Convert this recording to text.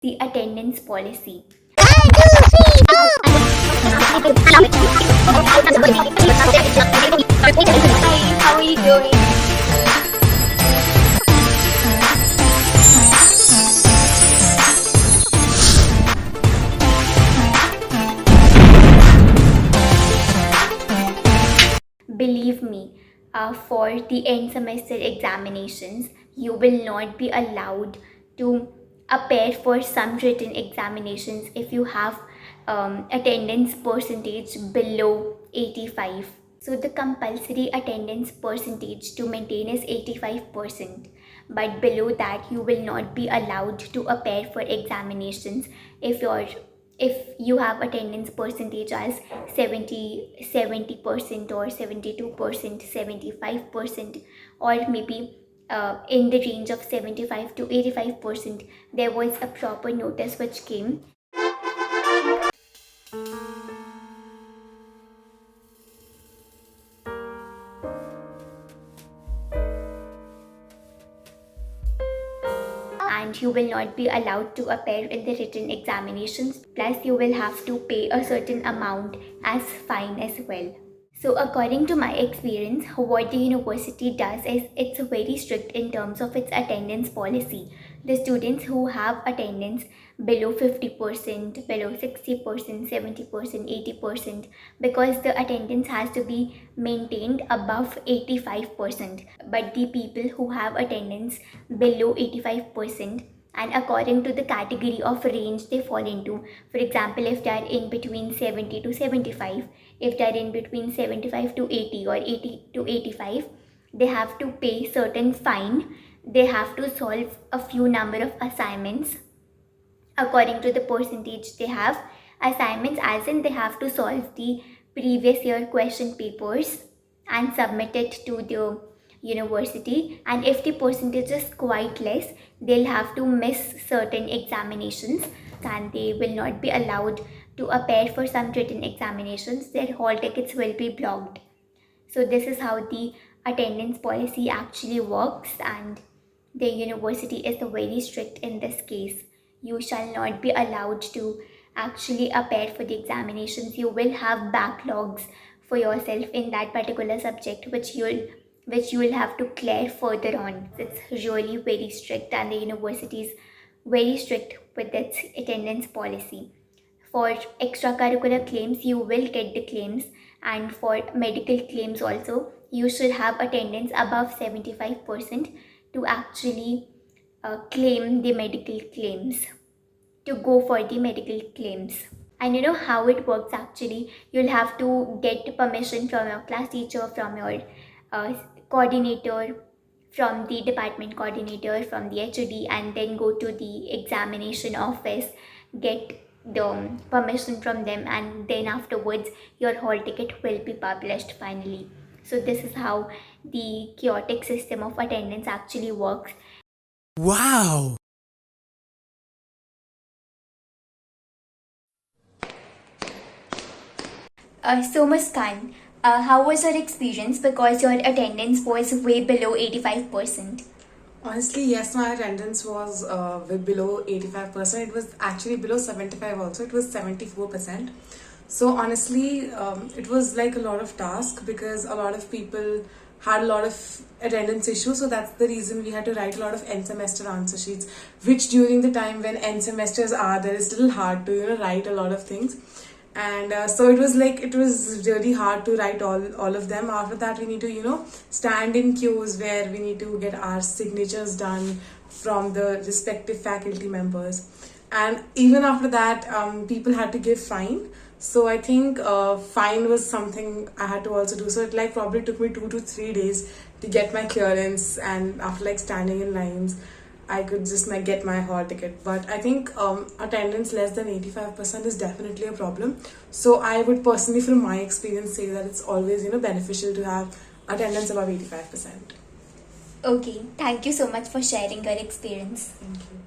the attendance policy. Hi, how are you doing? Believe me, for the end semester examinations, you will not be allowed to appear for some written examinations if you have attendance percentage below 85. So the compulsory attendance percentage to maintain is 85%, but below that you will not be allowed to appear for examinations if you have attendance percentage as 70% or 72%, 75%, or maybe in the range of 75 to 85%. There was a proper notice which came. And you will not be allowed to appear in the written examinations, plus you will have to pay a certain amount as fine as well. So according to my experience, what the university does is it's very strict in terms of its attendance policy. The students who have attendance below 50%, below 60%, 70%, 80%, because the attendance has to be maintained above 85%. But the people who have attendance below 85%, and according to the category of range they fall into, for example, if they are in between 70 to 75, if they are in between 75 to 80 or 80 to 85, they have to pay certain fine. They have to solve a few number of assignments according to the percentage they have. Assignments as in they have to solve the previous year question papers and submit it to the university, and if the percentage is quite less, they'll have to miss certain examinations and they will not be allowed to appear for some written examinations. Their hall tickets will be blocked. So this is how the attendance policy actually works, and the university is very strict in this case. You shall not be allowed to actually appear for the examinations. You will have backlogs for yourself in that particular subject, which you will have to clear further on. It's really very strict, and the university is very strict with its attendance policy. For extracurricular claims, you will get the claims, and for medical claims also, you should have attendance above 75% to actually claim the medical claims, to go for the medical claims. And you know how it works actually. You'll have to get permission from your class teacher, from your uh, coordinator, from the department coordinator, from the HOD, and then go to the examination office, get the permission from them, and then afterwards your hall ticket will be published finally. So this is how the chaotic system of attendance actually works. Wow! So Muskan, how was your experience, because your attendance was way below 85%? Honestly, yes, my attendance was way below 85%. It was actually below 75 also. It was 74%. So honestly, it was like a lot of task because a lot of people had a lot of attendance issues. So that's the reason we had to write a lot of end semester answer sheets, which during the time when end semesters are there, it's a little hard to write a lot of things. And so it was really hard to write all of them. After that, we need to stand in queues where we need to get our signatures done from the respective faculty members, and even after that, people had to give fine. So I think fine was something I had to also do. So it probably took me 2 to 3 days to get my clearance, and after standing in lines, I could just get my hall ticket. But I think attendance less than 85% is definitely a problem. So I would personally, from my experience, say that it's always beneficial to have attendance above 85%. Okay, thank you so much for sharing your experience. Thank you.